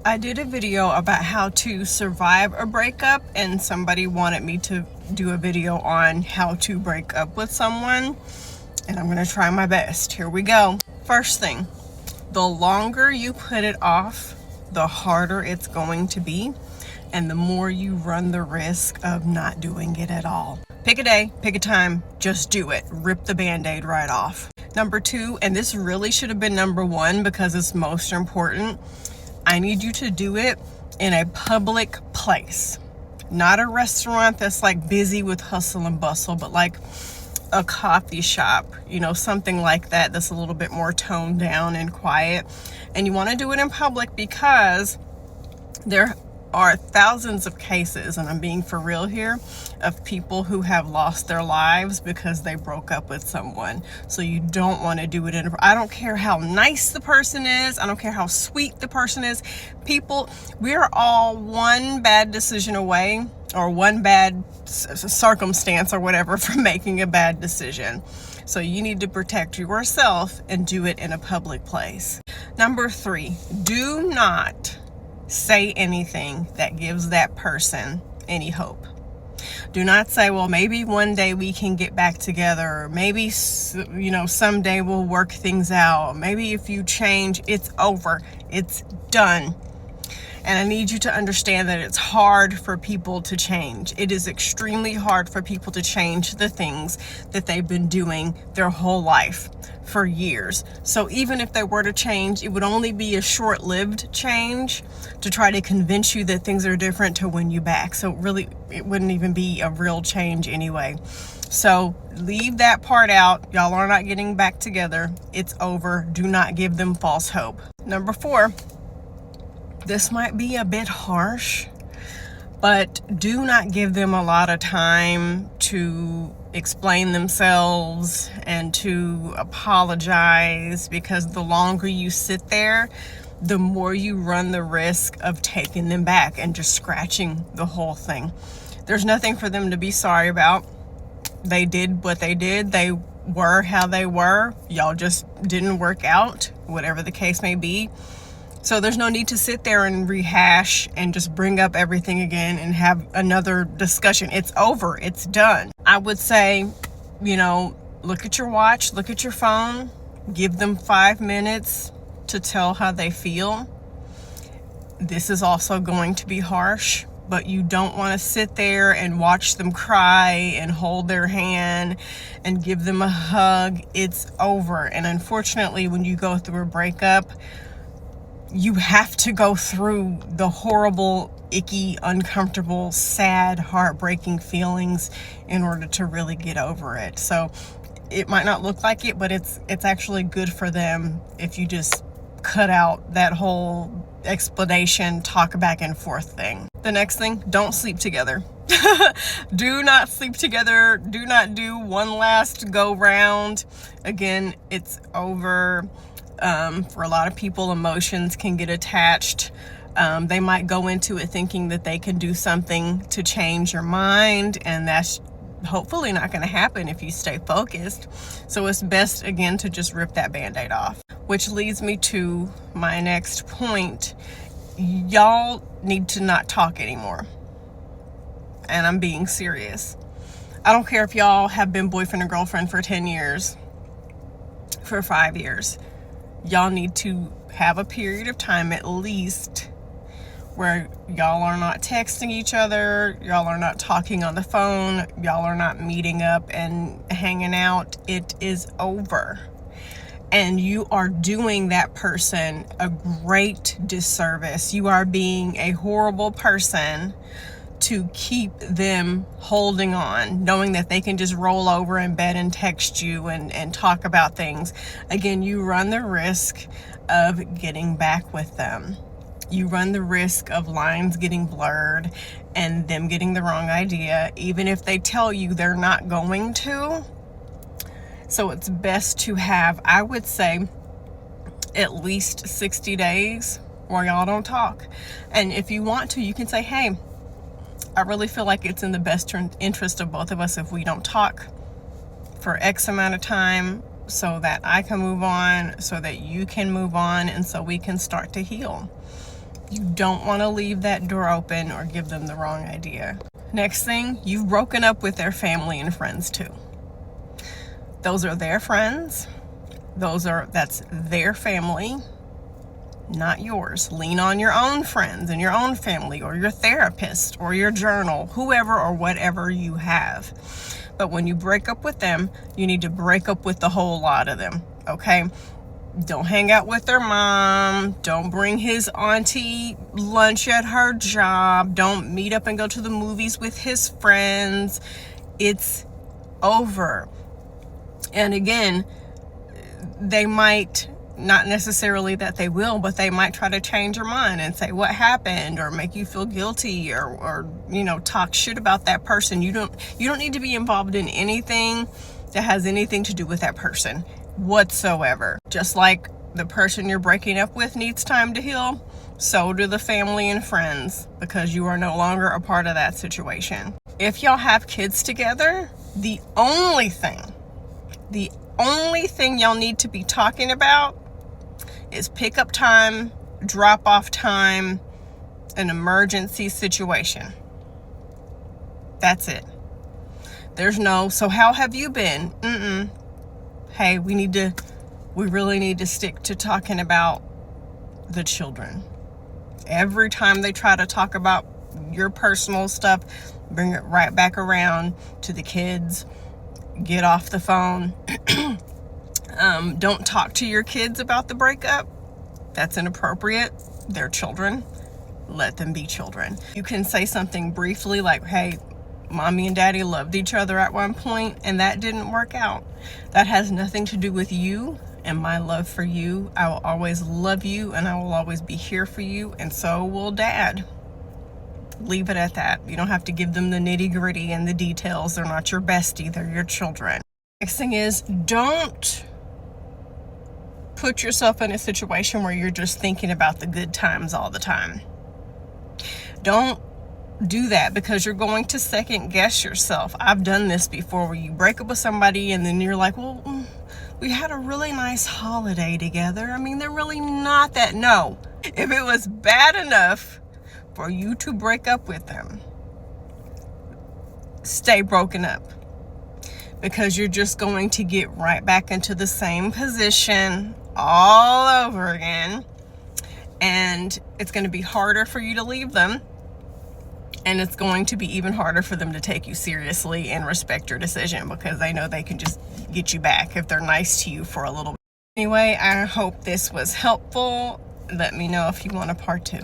I did a video about how to survive a breakup, and somebody wanted me to do a video on how to break up with someone, and I'm going to try my best. Here we go. First thing, the longer you put it off, the harder it's going to be, and the more you run the risk of not doing it at all. Pick a day, pick a time, just do it. Rip the band-aid right off. Number two, and this really should have been number one because it's most important, I need you to do it in a public place. Not a restaurant that's like busy with hustle and bustle, but like a coffee shop, something like that that's a little bit more toned down and quiet. And you want to do it in public because there are thousands of cases, and I'm being for real here, of people who have lost their lives because they broke up with someone. So you don't want to do it I don't care how nice the person is, I don't care how sweet the person is. People, we're all one bad decision away, or one bad circumstance or whatever, from making a bad decision. So you need to protect yourself and do it in a public place. Number three, do not say anything that gives that person any hope. Do not say, well, maybe one day we can get back together, or maybe someday we'll work things out, maybe if you change. It's over, it's done. And I need you to understand that it's hard for people to change. It is extremely hard for people to change the things that they've been doing their whole life for years. So even if they were to change, it would only be a short-lived change to try to convince you that things are different to win you back. So really, it wouldn't even be a real change anyway. So leave that part out. Y'all are not getting back together. It's over. Do not give them false hope. Number four, this might be a bit harsh, but do not give them a lot of time to explain themselves and to apologize, because the longer you sit there, the more you run the risk of taking them back and just scratching the whole thing. There's nothing for them to be sorry about. They did what they did. They were how they were. Y'all just didn't work out, whatever the case may be. So there's no need to sit there and rehash and just bring up everything again and have another discussion. It's over. It's done. I would say, look at your watch, look at your phone, give them 5 minutes to tell how they feel. This is also going to be harsh, but you don't want to sit there and watch them cry and hold their hand and give them a hug. It's over. And unfortunately, when you go through a breakup, you have to go through the horrible, icky, uncomfortable, sad, heartbreaking feelings in order to really get over it. So it might not look like it, but it's actually good for them if you just cut out that whole explanation, talk back and forth thing. The next thing, don't sleep together. Do not sleep together. Do not do one last go round. Again, it's over. For a lot of people, emotions can get attached. They might go into it thinking that they can do something to change your mind, and that's hopefully not going to happen if you stay focused. So it's best, again, to just rip that band-aid off. Which leads me to my next point. Y'all need to not talk anymore. And I'm being serious. I don't care if y'all have been boyfriend and girlfriend for 10 years, for 5 years. Y'all need to have a period of time at least where y'all are not texting each other, y'all are not talking on the phone, y'all are not meeting up and hanging out. It is over. And you are doing that person a great disservice. You are being a horrible person to keep them holding on, knowing that they can just roll over in bed and text you and talk about things. Again, you run the risk of getting back with them. You run the risk of lines getting blurred and them getting the wrong idea, even if they tell you they're not going to. So it's best to have, I would say, at least 60 days where y'all don't talk. And if you want to, you can say, hey, I really feel like it's in the best interest of both of us if we don't talk for X amount of time, so that I can move on, so that you can move on, and so we can start to heal. You don't want to leave that door open or give them the wrong idea. Next thing, you've broken up with their family and friends too. Those are their friends. That's their family, not yours. Lean on your own friends and your own family, or your therapist, or your journal, whoever or whatever you have. But when you break up with them, you need to break up with the whole lot of them, okay? Don't hang out with their mom. Don't bring his auntie lunch at her job. Don't meet up and go to the movies with his friends. It's over. And again, they might, not necessarily that they will, but they might try to change your mind and say what happened, or make you feel guilty, or talk shit about that person. You don't need to be involved in anything that has anything to do with that person whatsoever. Just like the person you're breaking up with needs time to heal, so do the family and friends, because you are no longer a part of that situation. If y'all have kids together, the only thing y'all need to be talking about is pickup time, drop off time, an emergency situation. That's it. There's no, so how have you been? Hey, we really need to stick to talking about the children. Every time they try to talk about your personal stuff, bring it right back around to the kids. Get off the phone. Don't talk to your kids about the breakup. That's inappropriate. They're children. Let them be children. You can say something briefly like, hey, mommy and daddy loved each other at one point and that didn't work out. That has nothing to do with you and my love for you. I will always love you and I will always be here for you, and so will dad. Leave it at that. You don't have to give them the nitty-gritty and the details. They're not your bestie, they're your children. Next thing is, don't put yourself in a situation where you're just thinking about the good times all the time. Don't do that, because you're going to second guess yourself. I've done this before, where you break up with somebody and then you're like, well, we had a really nice holiday together. I mean, they're really not that. No. If it was bad enough for you to break up with them, stay broken up, because you're just going to get right back into the same position all over again, and it's going to be harder for you to leave them, and it's going to be even harder for them to take you seriously and respect your decision, because they know they can just get you back if they're nice to you for a little bit. Anyway, I hope this was helpful. Let me know if you want a part 2.